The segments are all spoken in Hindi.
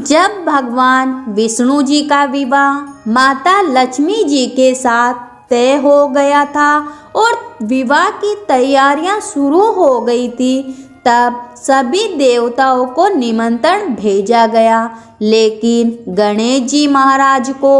जब भगवान विष्णु जी का विवाह माता लक्ष्मी जी के साथ तय हो गया था और विवाह की तैयारियां शुरू हो गई थी, तब सभी देवताओं को निमंत्रण भेजा गया, लेकिन गणेश जी महाराज को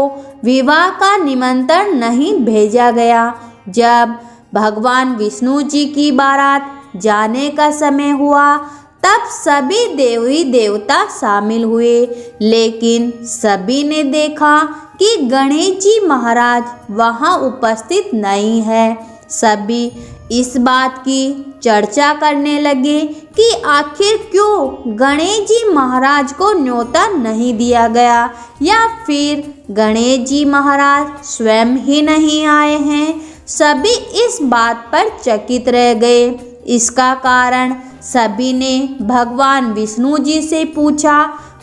विवाह का निमंत्रण नहीं भेजा गया। जब भगवान विष्णु जी की बारात जाने का समय हुआ, तब सभी देवी देवता शामिल हुए, लेकिन सभी ने देखा कि गणेश जी महाराज वहां उपस्थित नहीं है। सभी इस बात की चर्चा करने लगे कि आखिर क्यों गणेश जी महाराज को न्योता नहीं दिया गया, या फिर गणेश जी महाराज स्वयं ही नहीं आए हैं। सभी इस बात पर चकित रह गए। इसका कारण सभी ने भगवान विष्णु जी से पूछा।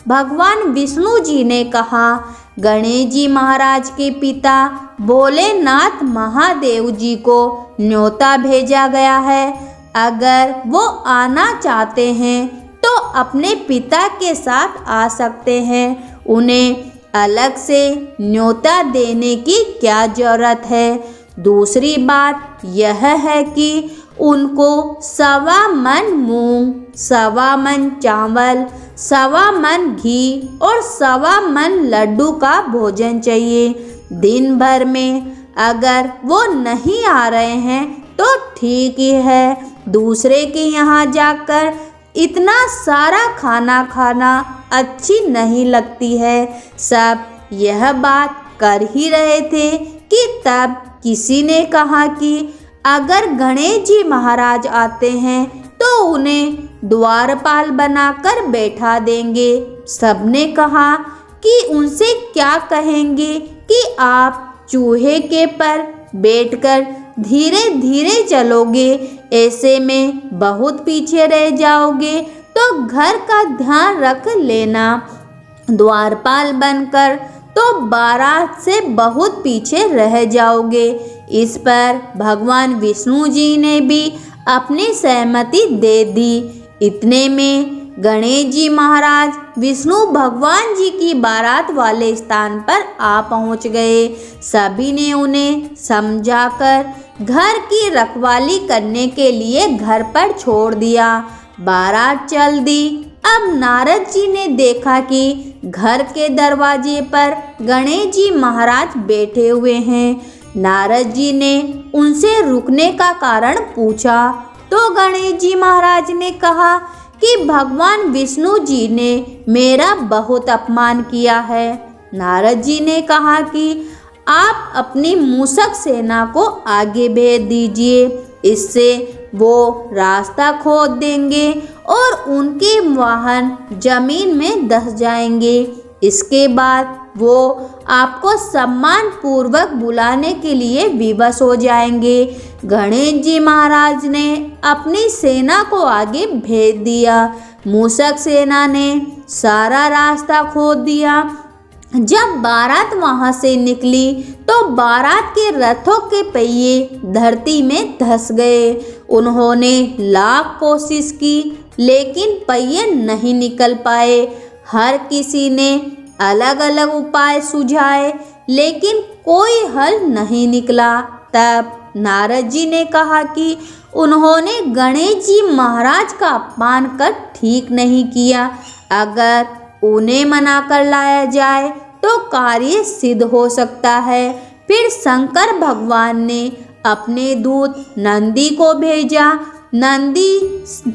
भगवान विष्णु जी ने कहा, गणेश जी महाराज के पिता भोलेनाथ महादेव जी को न्योता भेजा गया है। अगर वो आना चाहते हैं तो अपने पिता के साथ आ सकते हैं। उन्हें अलग से न्योता देने की क्या जरूरत है। दूसरी बात यह है कि उनको 1.25 मन मूंग, 1.25 मन चावल, 1.25 मन घी और 1.25 मन लड्डू का भोजन चाहिए। दिन भर में अगर वो नहीं आ रहे हैं तो ठीक ही है, दूसरे के यहाँ जाकर इतना सारा खाना खाना अच्छी नहीं लगती है। सब यह बात कर ही रहे थे कि तब किसी ने कहा कि अगर गणेश जी महाराज आते हैं तो उन्हें द्वारपाल बनाकर बैठा देंगे। सबने कहा कि उनसे क्या कहेंगे कि आप चूहे के पर बैठकर धीरे धीरे चलोगे, ऐसे में बहुत पीछे रह जाओगे, तो घर का ध्यान रख लेना। द्वारपाल बनकर तो बारात से बहुत पीछे रह जाओगे। इस पर भगवान विष्णु जी ने भी अपनी सहमति दे दी। इतने में गणेश जी महाराज विष्णु भगवान जी की बारात वाले स्थान पर आ पहुंच गए। सभी ने उन्हें समझाकर घर की रखवाली करने के लिए घर पर छोड़ दिया। बारात चल दी। अब नारद जी ने देखा कि घर के दरवाजे पर गणेश जी महाराज बैठे हुए हैं। नारद जी ने उनसे रुकने का कारण पूछा, तो गणेश जी महाराज ने कहा कि भगवान विष्णु जी ने मेरा बहुत अपमान किया है। नारद जी ने कहा कि आप अपनी मूषक सेना को आगे भेज दीजिए, इससे वो रास्ता खोद देंगे और उनके वाहन जमीन में धंस जाएंगे। इसके बाद वो आपको सम्मान पूर्वक बुलाने के लिए विवश हो जाएंगे। गणेश जी महाराज ने अपनी सेना को आगे भेज दिया। मूषक सेना ने सारा रास्ता खोद दिया। जब बारात वहां से निकली तो बारात के रथों के पहिए धरती में धंस गए। उन्होंने लाख कोशिश की, लेकिन पहिए नहीं निकल पाए। हर किसी ने अलग अलग उपाय सुझाए, लेकिन कोई हल नहीं निकला। तब नारद जी ने कहा कि उन्होंने गणेश जी महाराज का अपमान कर ठीक नहीं किया। अगर उन्हें मना कर लाया जाए तो कार्य सिद्ध हो सकता है। फिर शंकर भगवान ने अपने दूत नंदी को भेजा। नंदी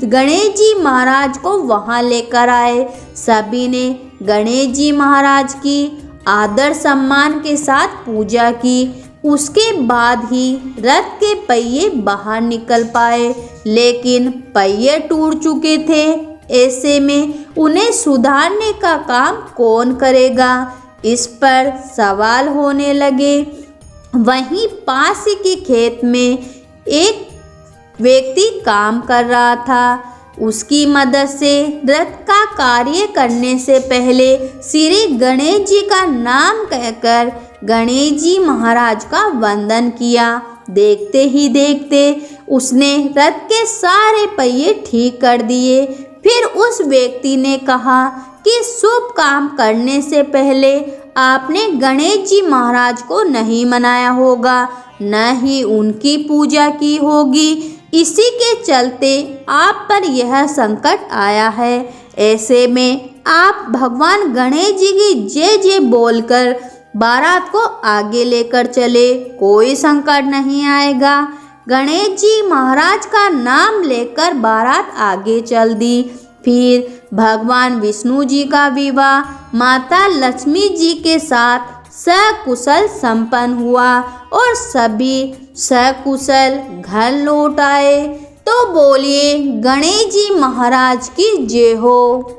गणेश जी महाराज को वहां लेकर आए। सभी ने गणेश जी महाराज की आदर सम्मान के साथ पूजा की। उसके बाद ही रथ के पहिए बाहर निकल पाए, लेकिन पहिए टूट चुके थे। ऐसे में उन्हें सुधारने का काम कौन करेगा, इस पर सवाल होने लगे। वहीं पास के खेत में एक व्यक्ति काम कर रहा था। उसकी मदद से रथ का कार्य करने से पहले श्री गणेश जी का नाम कहकर गणेश जी महाराज का वंदन किया। देखते ही देखते उसने रथ के सारे पहिए ठीक कर दिए। फिर उस व्यक्ति ने कहा कि शुभ काम करने से पहले आपने गणेश जी महाराज को नहीं मनाया होगा, न ही उनकी पूजा की होगी। इसी के चलते आप पर यह संकट आया है। ऐसे में आप भगवान गणेश जी की जय जय बोलकर बारात को आगे लेकर चले, कोई संकट नहीं आएगा। गणेश जी महाराज का नाम लेकर बारात आगे चल दी। फिर भगवान विष्णु जी का विवाह माता लक्ष्मी जी के साथ सकुशल संपन्न हुआ और सभी सकुशल घर लौट आए। तो बोलिए गणेश जी महाराज की जय हो।